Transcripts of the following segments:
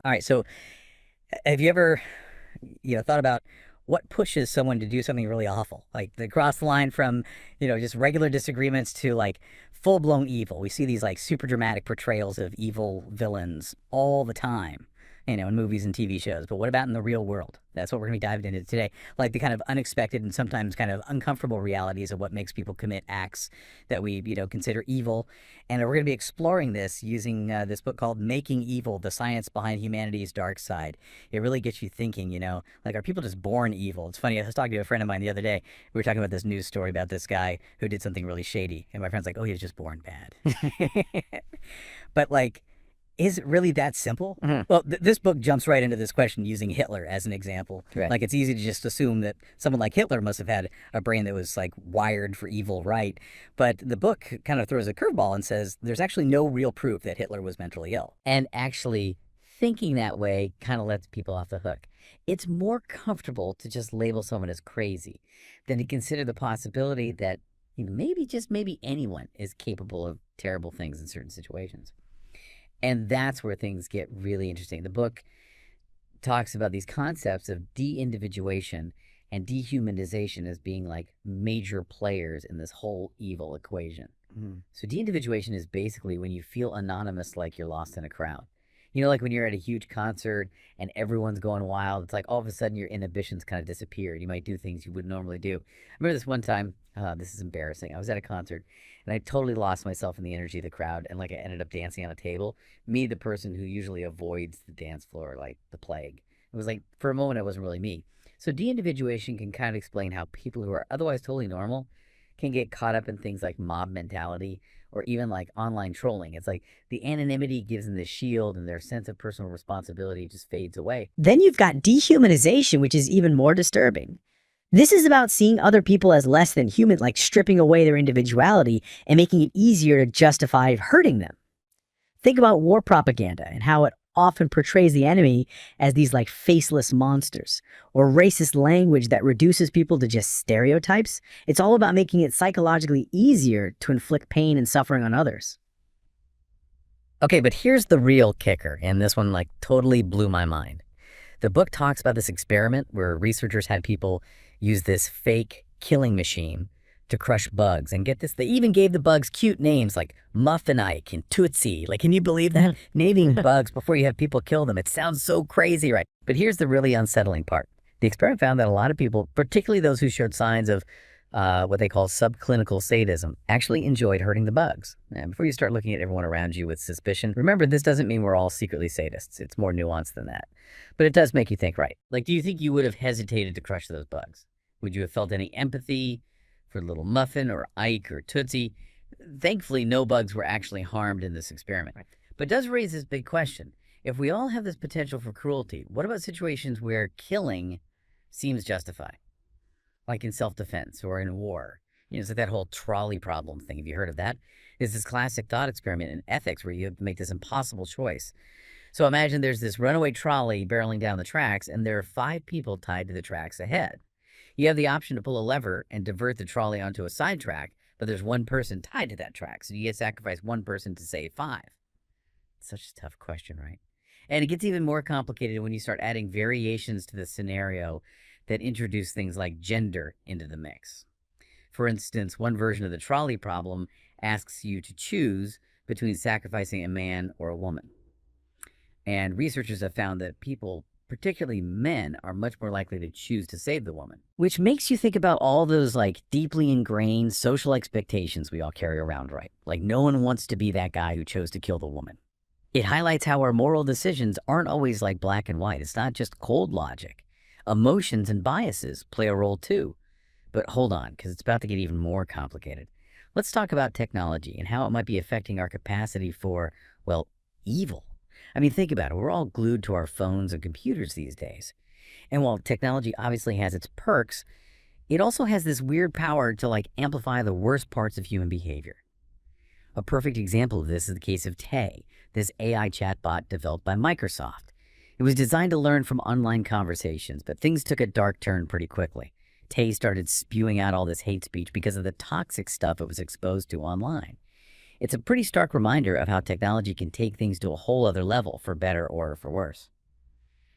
All right, so have you ever, thought about what pushes someone to do something really awful? Like they cross the line from, just regular disagreements to like full-blown evil. We see these like super dramatic portrayals of evil villains all the time, in movies and TV shows. But what about in the real world? That's what we're going to be diving into today. Like the kind of unexpected and sometimes kind of uncomfortable realities of what makes people commit acts that we, consider evil. And we're going to be exploring this using this book called Making Evil, The Science Behind Humanity's Dark Side. It really gets you thinking, like, are people just born evil? It's funny, I was talking to a friend of mine the other day. We were talking about this news story about this guy who did something really shady. And my friend's like, oh, he was just born bad. But like, is it really that simple? Well, this book jumps right into this question using Hitler as an example. Right. Like, it's easy to just assume that someone like Hitler must have had a brain that was like wired for evil, right? But the book kind of throws a curveball and says there's actually no real proof that Hitler was mentally ill. And actually thinking that way kind of lets people off the hook. It's more comfortable to just label someone as crazy than to consider the possibility that maybe, just maybe, anyone is capable of terrible things in certain situations. And that's where things get really interesting. The book talks about these concepts of deindividuation and dehumanization as being like major players in this whole evil equation. So deindividuation is basically when you feel anonymous, like you're lost in a crowd. Like when you're at a huge concert and everyone's going wild, it's like all of a sudden your inhibitions kind of disappear. You might do things you wouldn't normally do. I remember this one time, this is embarrassing. I was at a concert and I totally lost myself in the energy of the crowd, and like I ended up dancing on a table. Me, the person who usually avoids the dance floor like the plague. It was like, for a moment, it wasn't really me. So de-individuation can kind of explain how people who are otherwise totally normal can get caught up in things like mob mentality or even like online trolling. It's like the anonymity gives them the shield and their sense of personal responsibility just fades away. Then you've got dehumanization, which is even more disturbing. This is about seeing other people as less than human, like stripping away their individuality and making it easier to justify hurting them. Think about war propaganda and how it often portrays the enemy as these like faceless monsters, or racist language that reduces people to just stereotypes. It's all about making it psychologically easier to inflict pain and suffering on others. Okay, but here's the real kicker, and this one like totally blew my mind. The book talks about this experiment where researchers had people use this fake killing machine to crush bugs. And get this, they even gave the bugs cute names like Muffin Ike and Tootsie. Like, can you believe that? Naming bugs before you have people kill them. It sounds so crazy, right? But here's the really unsettling part. The experiment found that a lot of people, particularly those who showed signs of what they call subclinical sadism, actually enjoyed hurting the bugs. And before you start looking at everyone around you with suspicion, remember, this doesn't mean we're all secretly sadists. It's more nuanced than that. But it does make you think, right? Like, do you think you would have hesitated to crush those bugs? Would you have felt any empathy for little Muffin or Ike or Tootsie? Thankfully, no bugs were actually harmed in this experiment. Right. But it does raise this big question. If we all have this potential for cruelty, what about situations where killing seems justified? Like in self-defense or in war. It's like that whole trolley problem thing. Have you heard of that? It's this classic thought experiment in ethics where you have to make this impossible choice. So imagine there's this runaway trolley barreling down the tracks, and there are 5 people tied to the tracks ahead. You have the option to pull a lever and divert the trolley onto a side track, but there's one person tied to that track, so you get to sacrifice one person to save 5. It's such a tough question, right? And it gets even more complicated when you start adding variations to the scenario that introduce things like gender into the mix. For instance, one version of the trolley problem asks you to choose between sacrificing a man or a woman. And researchers have found that people, particularly men, are much more likely to choose to save the woman. Which makes you think about all those like deeply ingrained social expectations we all carry around, right? Like no one wants to be that guy who chose to kill the woman. It highlights how our moral decisions aren't always like black and white. It's not just cold logic. Emotions and biases play a role too. But hold on, because it's about to get even more complicated. Let's talk about technology and how it might be affecting our capacity for, well, evil. I mean, think about it. We're all glued to our phones and computers these days. And while technology obviously has its perks, it also has this weird power to like amplify the worst parts of human behavior. A perfect example of this is the case of Tay, this AI chatbot developed by Microsoft. It was designed to learn from online conversations, but things took a dark turn pretty quickly. Tay started spewing out all this hate speech because of the toxic stuff it was exposed to online. It's a pretty stark reminder of how technology can take things to a whole other level, for better or for worse.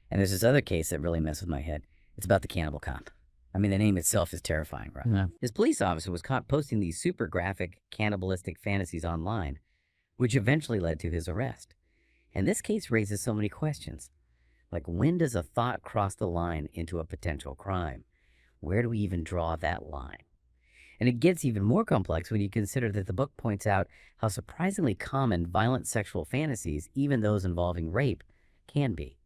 And there's this other case that really messes with my head. It's about the cannibal cop. I mean, the name itself is terrifying, right? Yeah. His police officer was caught posting these super graphic cannibalistic fantasies online, which eventually led to his arrest. And this case raises so many questions. Like, when does a thought cross the line into a potential crime? Where do we even draw that line? And it gets even more complex when you consider that the book points out how surprisingly common violent sexual fantasies, even those involving rape, can be.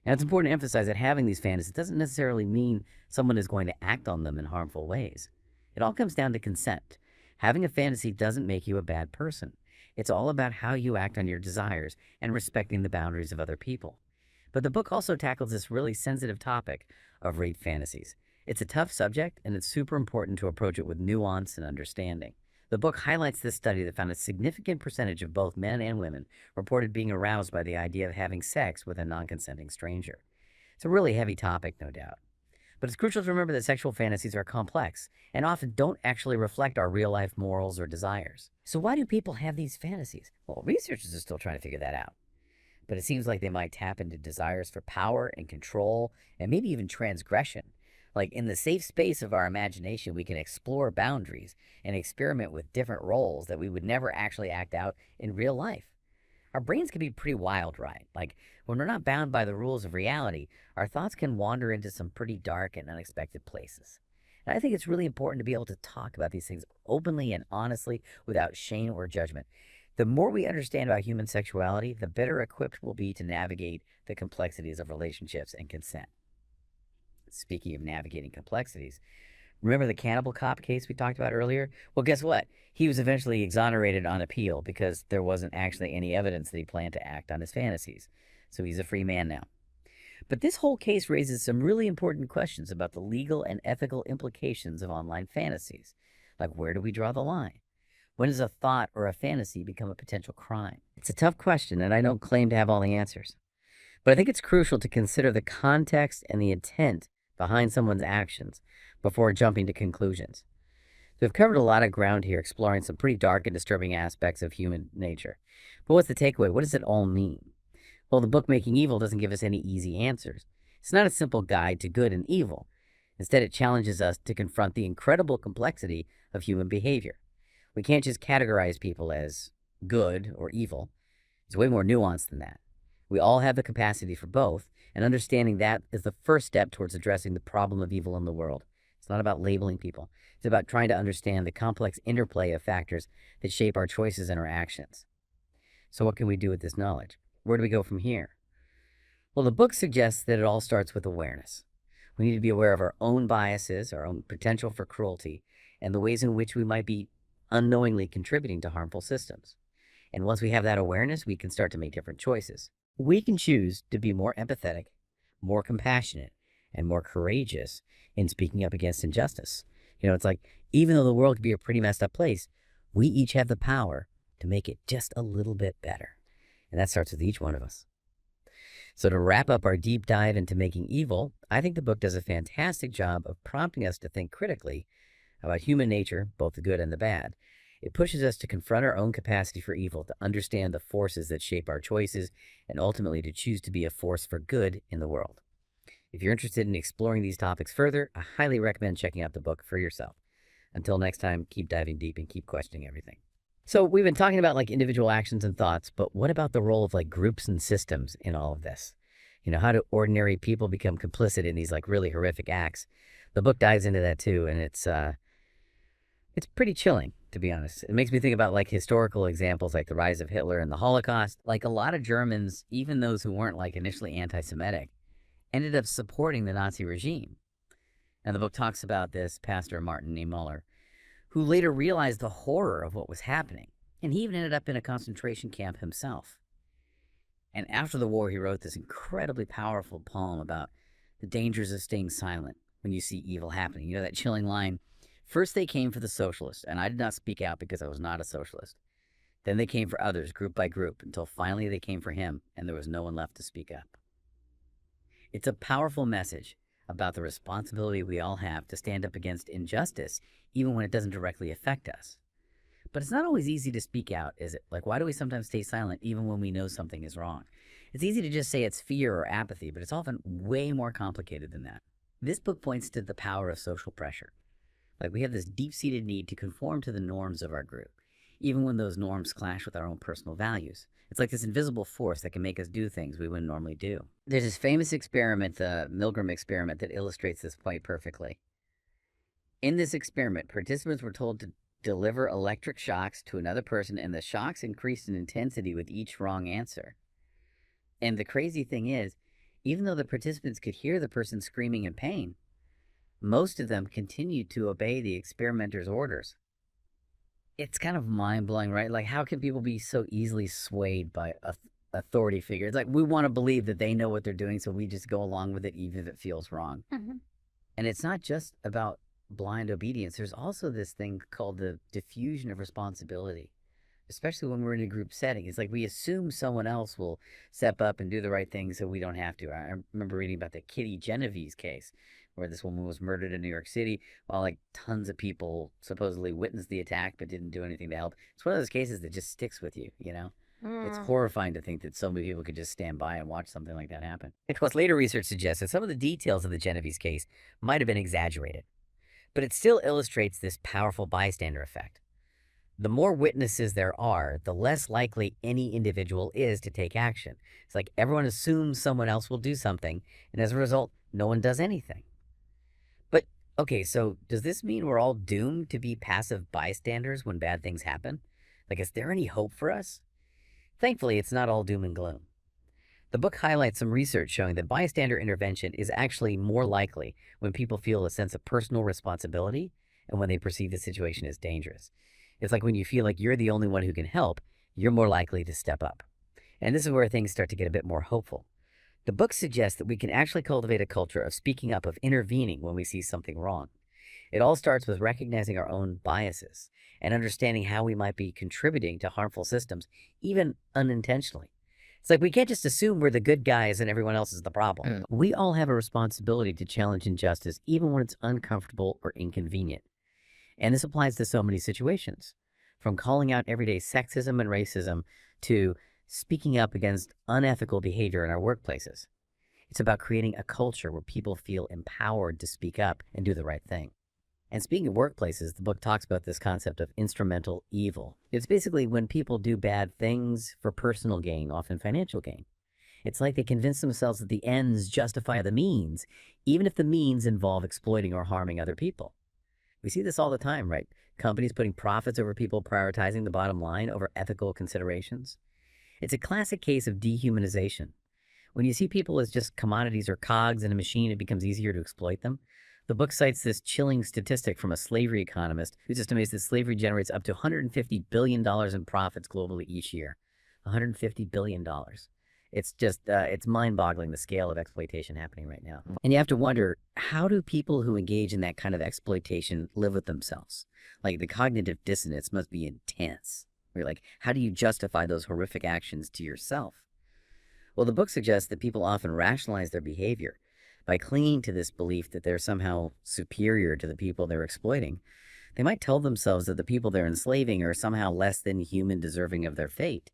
Now, it's important to emphasize that having these fantasies doesn't necessarily mean someone is going to act on them in harmful ways. It all comes down to consent. Having a fantasy doesn't make you a bad person. It's all about how you act on your desires and respecting the boundaries of other people. But the book also tackles this really sensitive topic of rape fantasies. It's a tough subject, and it's super important to approach it with nuance and understanding. The book highlights this study that found a significant percentage of both men and women reported being aroused by the idea of having sex with a non-consenting stranger. It's a really heavy topic, no doubt. But it's crucial to remember that sexual fantasies are complex and often don't actually reflect our real-life morals or desires. So why do people have these fantasies? Well, researchers are still trying to figure that out. But it seems like they might tap into desires for power and control and maybe even transgression. Like, in the safe space of our imagination, we can explore boundaries and experiment with different roles that we would never actually act out in real life. Our brains can be pretty wild, right? Like, when we're not bound by the rules of reality, our thoughts can wander into some pretty dark and unexpected places. And I think it's really important to be able to talk about these things openly and honestly without shame or judgment. The more we understand about human sexuality, the better equipped we'll be to navigate the complexities of relationships and consent. Speaking of navigating complexities, remember the cannibal cop case we talked about earlier? Well, guess what? He was eventually exonerated on appeal because there wasn't actually any evidence that he planned to act on his fantasies. So he's a free man now. But this whole case raises some really important questions about the legal and ethical implications of online fantasies. Like, where do we draw the line? When does a thought or a fantasy become a potential crime? It's a tough question, and I don't claim to have all the answers. But I think it's crucial to consider the context and the intent behind someone's actions before jumping to conclusions. So we've covered a lot of ground here, exploring some pretty dark and disturbing aspects of human nature. But what's the takeaway? What does it all mean? Well, the book Making Evil doesn't give us any easy answers. It's not a simple guide to good and evil. Instead, it challenges us to confront the incredible complexity of human behavior. We can't just categorize people as good or evil. It's way more nuanced than that. We all have the capacity for both, and understanding that is the first step towards addressing the problem of evil in the world. It's not about labeling people. It's about trying to understand the complex interplay of factors that shape our choices and our actions. So what can we do with this knowledge? Where do we go from here? Well, the book suggests that it all starts with awareness. We need to be aware of our own biases, our own potential for cruelty, and the ways in which we might be unknowingly contributing to harmful systems. And once we have that awareness, we can start to make different choices. We can choose to be more empathetic, more compassionate, and more courageous in speaking up against injustice. It's like, even though the world could be a pretty messed up place, we each have the power to make it just a little bit better. And that starts with each one of us. So to wrap up our deep dive into Making Evil, I think the book does a fantastic job of prompting us to think critically about human nature, both the good and the bad. It pushes us to confront our own capacity for evil, to understand the forces that shape our choices, and ultimately to choose to be a force for good in the world. If you're interested in exploring these topics further, I highly recommend checking out the book for yourself. Until next time, keep diving deep and keep questioning everything. So we've been talking about individual actions and thoughts, but what about the role of groups and systems in all of this? How do ordinary people become complicit in these really horrific acts? The book dives into that too, and it's pretty chilling, to be honest. It makes me think about historical examples like the rise of Hitler and the Holocaust. A lot of Germans, even those who weren't initially anti-Semitic, ended up supporting the Nazi regime. And the book talks about this pastor, Martin Niemöller, who later realized the horror of what was happening. And he even ended up in a concentration camp himself. And after the war, he wrote this incredibly powerful poem about the dangers of staying silent when you see evil happening. That chilling line, first they came for the socialists, and I did not speak out because I was not a socialist. Then they came for others, group by group, until finally they came for him, and there was no one left to speak up. It's a powerful message about the responsibility we all have to stand up against injustice, even when it doesn't directly affect us. But it's not always easy to speak out, is it? Like, why do we sometimes stay silent even when we know something is wrong? It's easy to just say it's fear or apathy, but it's often way more complicated than that. This book points to the power of social pressure. Like, we have this deep-seated need to conform to the norms of our group, even when those norms clash with our own personal values. It's like this invisible force that can make us do things we wouldn't normally do. There's this famous experiment, the Milgram experiment, that illustrates this point perfectly. In this experiment, participants were told to deliver electric shocks to another person, and the shocks increased in intensity with each wrong answer. And the crazy thing is, even though the participants could hear the person screaming in pain, most of them continued to obey the experimenter's orders. It's kind of mind-blowing, right? Like, how can people be so easily swayed by authority figures? Like, we want to believe that they know what they're doing, so we just go along with it even if it feels wrong. And it's not just about blind obedience. There's also this thing called the diffusion of responsibility, especially when we're in a group setting. It's like we assume someone else will step up and do the right thing so we don't have to. I remember reading about the Kitty Genovese case, where this woman was murdered in New York City while like tons of people supposedly witnessed the attack but didn't do anything to help. It's one of those cases that just sticks with you, you know? It's horrifying to think that so many people could just stand by and watch something like that happen. Of course, later research suggests that some of the details of the Genovese case might have been exaggerated, but it still illustrates this powerful bystander effect. The more witnesses there are, the less likely any individual is to take action. It's like everyone assumes someone else will do something, and as a result, no one does anything. But, okay, so does this mean we're all doomed to be passive bystanders when bad things happen? Like, is there any hope for us? Thankfully, it's not all doom and gloom. The book highlights some research showing that bystander intervention is actually more likely when people feel a sense of personal responsibility and when they perceive the situation as dangerous. It's like when you feel like you're the only one who can help, you're more likely to step up. And this is where things start to get a bit more hopeful. The book suggests that we can actually cultivate a culture of speaking up, of intervening when we see something wrong. It all starts with recognizing our own biases and understanding how we might be contributing to harmful systems, even unintentionally. It's like we can't just assume we're the good guys and everyone else is the problem. We all have a responsibility to challenge injustice, even when it's uncomfortable or inconvenient. And this applies to so many situations, from calling out everyday sexism and racism to speaking up against unethical behavior in our workplaces. It's about creating a culture where people feel empowered to speak up and do the right thing. And speaking of workplaces, the book talks about this concept of instrumental evil. It's basically when people do bad things for personal gain, often financial gain. It's like they convince themselves that the ends justify the means, even if the means involve exploiting or harming other people. We see this all the time, right? Companies putting profits over people, prioritizing the bottom line over ethical considerations. It's a classic case of dehumanization. When you see people as just commodities or cogs in a machine, it becomes easier to exploit them. The book cites this chilling statistic from a slavery economist who estimates that slavery generates up to $150 billion in profits globally each year. $150 billion. It's just, it's mind-boggling the scale of exploitation happening right now. And you have to wonder, how do people who engage in that kind of exploitation live with themselves? Like, the cognitive dissonance must be intense. You're like, how do you justify those horrific actions to yourself? Well, the book suggests that people often rationalize their behavior by clinging to this belief that they're somehow superior to the people they're exploiting. They might tell themselves that the people they're enslaving are somehow less than human, deserving of their fate.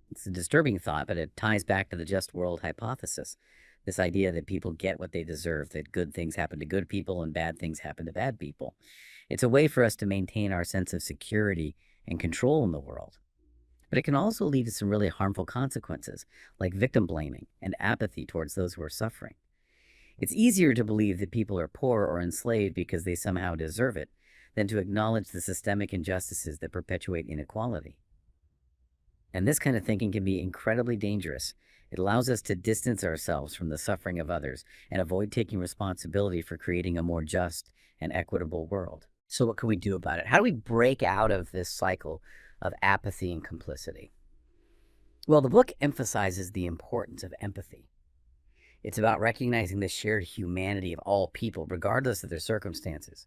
It's a disturbing thought, but it ties back to the just world hypothesis. This idea that people get what they deserve, that good things happen to good people and bad things happen to bad people. It's a way for us to maintain our sense of security and control in the world. But it can also lead to some really harmful consequences, like victim blaming and apathy towards those who are suffering. It's easier to believe that people are poor or enslaved because they somehow deserve it than to acknowledge the systemic injustices that perpetuate inequality. And this kind of thinking can be incredibly dangerous. It allows us to distance ourselves from the suffering of others and avoid taking responsibility for creating a more just and equitable world. So what can we do about it? How do we break out of this cycle of apathy and complicity? Well, the book emphasizes the importance of empathy. It's about recognizing the shared humanity of all people, regardless of their circumstances.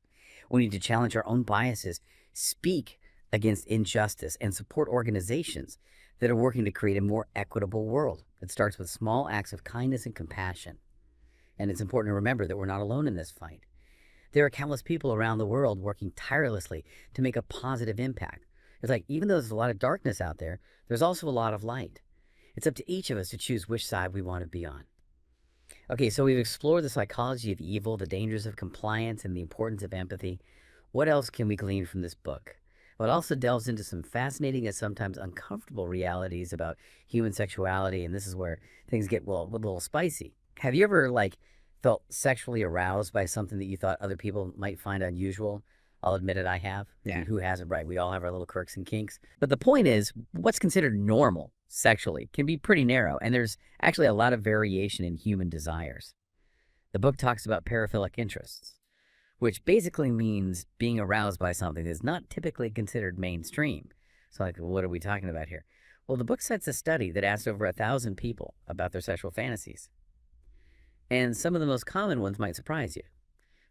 We need to challenge our own biases, speak against injustice, and support organizations that are working to create a more equitable world. It starts with small acts of kindness and compassion. And it's important to remember that we're not alone in this fight. There are countless people around the world working tirelessly to make a positive impact, It's like, even though there's a lot of darkness out there, there's also a lot of light. It's up to each of us to choose which side we want to be on. Okay, so we've explored the psychology of evil, the dangers of compliance, and the importance of empathy. What else can we glean from this book? Well, it also delves into some fascinating and sometimes uncomfortable realities about human sexuality, and this is where things get, well, a little spicy. Have you ever, felt sexually aroused by something that you thought other people might find unusual? I'll admit it, I have. I mean, who hasn't, right? We all have our little quirks and kinks. But the point is, what's considered normal sexually can be pretty narrow, and there's actually a lot of variation in human desires. The book talks about paraphilic interests, which basically means being aroused by something that's not typically considered mainstream. So, what are we talking about here? Well, the book cites a study that asked over 1,000 people about their sexual fantasies. And some of the most common ones might surprise you.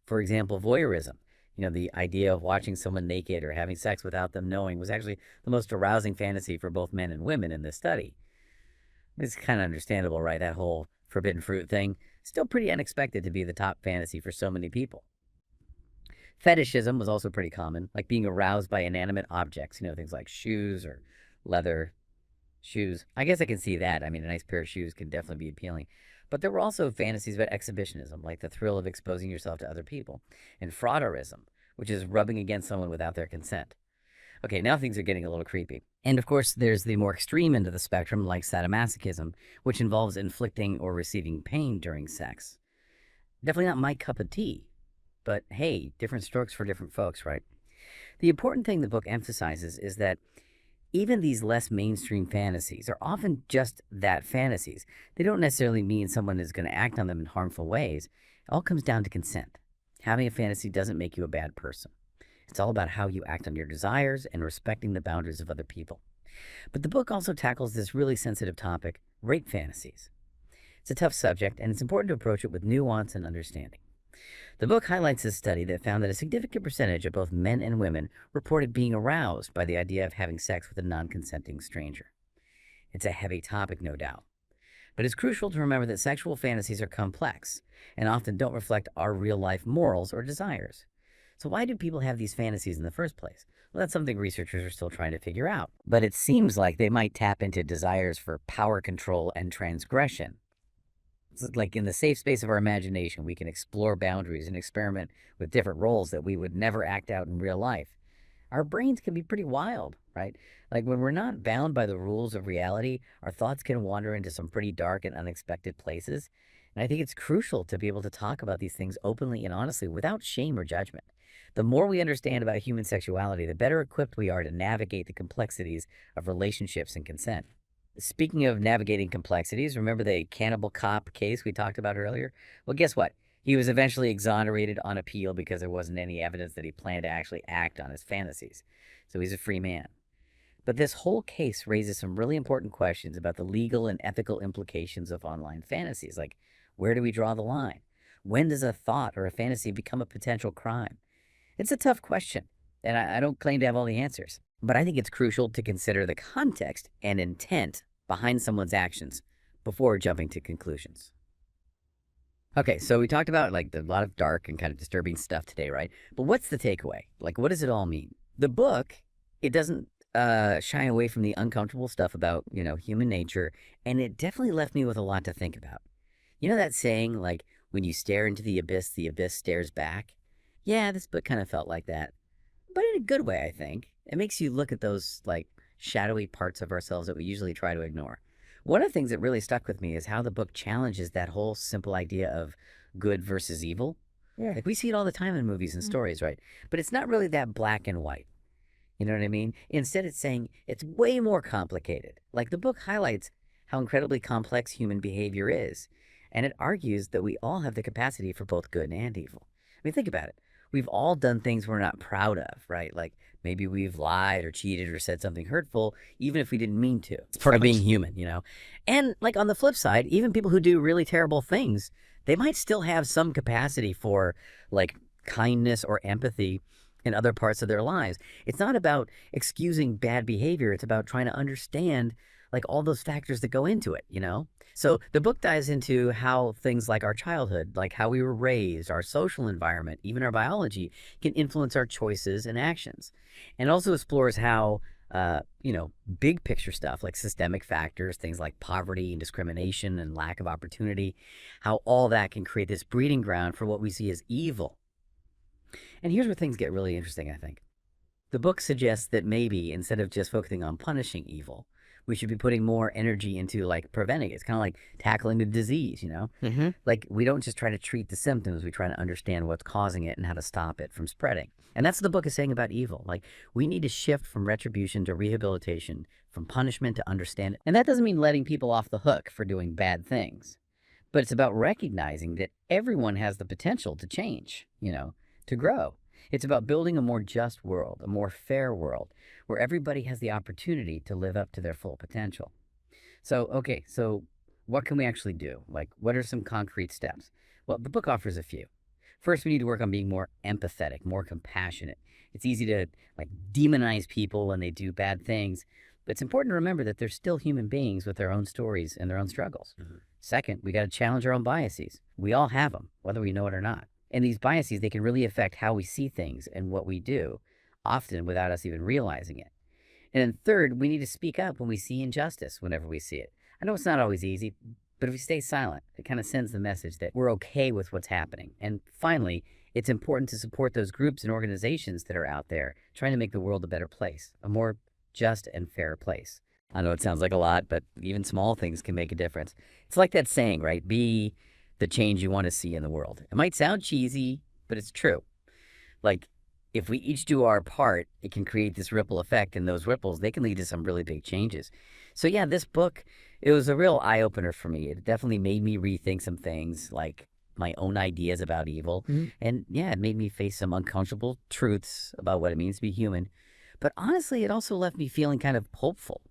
For example, voyeurism. The idea of watching someone naked or having sex without them knowing was actually the most arousing fantasy for both men and women in this study. It's kind of understandable, right? That whole forbidden fruit thing. Still pretty unexpected to be the top fantasy for so many people. Fetishism was also pretty common, like being aroused by inanimate objects, things like shoes or leather shoes. I guess I can see that. I mean, a nice pair of shoes can definitely be appealing. But there were also fantasies about exhibitionism, like the thrill of exposing yourself to other people, and frauderism, which is rubbing against someone without their consent. Okay, now things are getting a little creepy. And of course, there's the more extreme end of the spectrum, like sadomasochism, which involves inflicting or receiving pain during sex. Definitely not my cup of tea, but hey, different strokes for different folks, right? The important thing the book emphasizes is that even these less mainstream fantasies are often just that, fantasies. They don't necessarily mean someone is going to act on them in harmful ways. It all comes down to consent. Having a fantasy doesn't make you a bad person. It's all about how you act on your desires and respecting the boundaries of other people. But the book also tackles this really sensitive topic, rape fantasies. It's a tough subject, and it's important to approach it with nuance and understanding. The book highlights a study that found that a significant percentage of both men and women reported being aroused by the idea of having sex with a non-consenting stranger. It's a heavy topic, no doubt. But it's crucial to remember that sexual fantasies are complex and often don't reflect our real-life morals or desires. So why do people have these fantasies in the first place? Well, that's something researchers are still trying to figure out. But it seems like they might tap into desires for power control and transgression. It's like in the safe space of our imagination, we can explore boundaries and experiment with different roles that we would never act out in real life. Our brains can be pretty wild, right? Like when we're not bound by the rules of reality, our thoughts can wander into some pretty dark and unexpected places. And I think it's crucial to be able to talk about these things openly and honestly without shame or judgment. The more we understand about human sexuality, the better equipped we are to navigate the complexities of relationships and consent. Speaking of navigating complexities, remember the cannibal cop case we talked about earlier? Well, guess what? He was eventually exonerated on appeal because there wasn't any evidence that he planned to actually act on his fantasies. So he's a free man. But this whole case raises some really important questions about the legal and ethical implications of online fantasies. Like, where do we draw the line? When does a thought or a fantasy become a potential crime? It's a tough question, and I don't claim to have all the answers. But I think it's crucial to consider the context and intent behind someone's actions before jumping to conclusions. Okay, so we talked about a lot of dark and kind of disturbing stuff today, right? But what's the takeaway? What does it all mean? The book, it doesn't shy away from the uncomfortable stuff about, human nature, and it definitely left me with a lot to think about. You know that saying, when you stare into the abyss stares back? Yeah, this book kind of felt like that. But in a good way, I think. It makes you look at those, shadowy parts of ourselves that we usually try to ignore. One of the things that really stuck with me is how the book challenges that whole simple idea of good versus evil. Yeah. We see it all the time in movies and stories, right? But it's not really that black and white. You know what I mean? Instead, it's saying it's way more complicated. The book highlights how incredibly complex human behavior is. And it argues that we all have the capacity for both good and evil. I mean, think about it. We've all done things we're not proud of, right? Maybe we've lied or cheated or said something hurtful, even if we didn't mean to. It's part of being human, And on the flip side, even people who do really terrible things, they might still have some capacity for kindness or empathy in other parts of their lives. It's not about excusing bad behavior. It's about trying to understand all those factors that go into it, So the book dives into how things like our childhood, how we were raised, our social environment, even our biology, can influence our choices and actions. And also explores how big picture stuff like systemic factors, things like poverty and discrimination and lack of opportunity, how all that can create this breeding ground for what we see as evil. And here's where things get really interesting, I think. The book suggests that maybe instead of just focusing on punishing evil, we should be putting more energy into like preventing it. It's kind of like tackling the disease, Like we don't just try to treat the symptoms, we try to understand what's causing it and how to stop it from spreading. And that's what the book is saying about evil. Like we need to shift from retribution to rehabilitation, from punishment to understand it. And that doesn't mean letting people off the hook for doing bad things, but it's about recognizing that everyone has the potential to change, to grow. It's about building a more just world, a more fair world, where everybody has the opportunity to live up to their full potential. So what can we actually do? Like, what are some concrete steps? Well, the book offers a few. First, we need to work on being more empathetic, more compassionate. It's easy to demonize people when they do bad things, but it's important to remember that they're still human beings with their own stories and their own struggles. Second, we got to challenge our own biases. We all have them, whether we know it or not. And these biases, they can really affect how we see things and what we do, often without us even realizing it. And then third, we need to speak up when we see injustice whenever we see it. I know it's not always easy, but if we stay silent, it kind of sends the message that we're okay with what's happening. And finally, it's important to support those groups and organizations that are out there trying to make the world a better place, a more just and fair place. I know it sounds like a lot, but even small things can make a difference. It's like that saying, right? Be the change you want to see in the world. It might sound cheesy, but it's true. Like, if we each do our part, it can create this ripple effect, and those ripples, they can lead to some really big changes. So yeah, this book, it was a real eye-opener for me. It definitely made me rethink some things, like my own ideas about evil. And yeah, it made me face some uncomfortable truths about what it means to be human. But honestly, it also left me feeling kind of hopeful.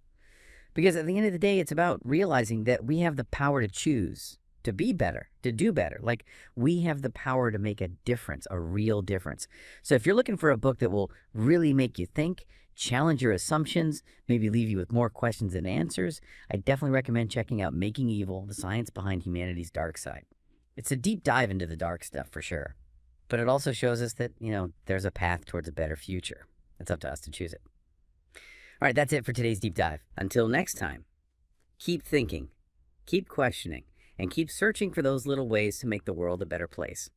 Because at the end of the day, it's about realizing that we have the power to choose, to be better, to do better. Like, we have the power to make a difference, a real difference. So if you're looking for a book that will really make you think, challenge your assumptions, maybe leave you with more questions than answers, I definitely recommend checking out Making Evil, The Science Behind Humanity's Dark Side. It's a deep dive into the dark stuff for sure. But it also shows us that, there's a path towards a better future. It's up to us to choose it. All right, that's it for today's deep dive. Until next time, keep thinking, keep questioning, and keep searching for those little ways to make the world a better place.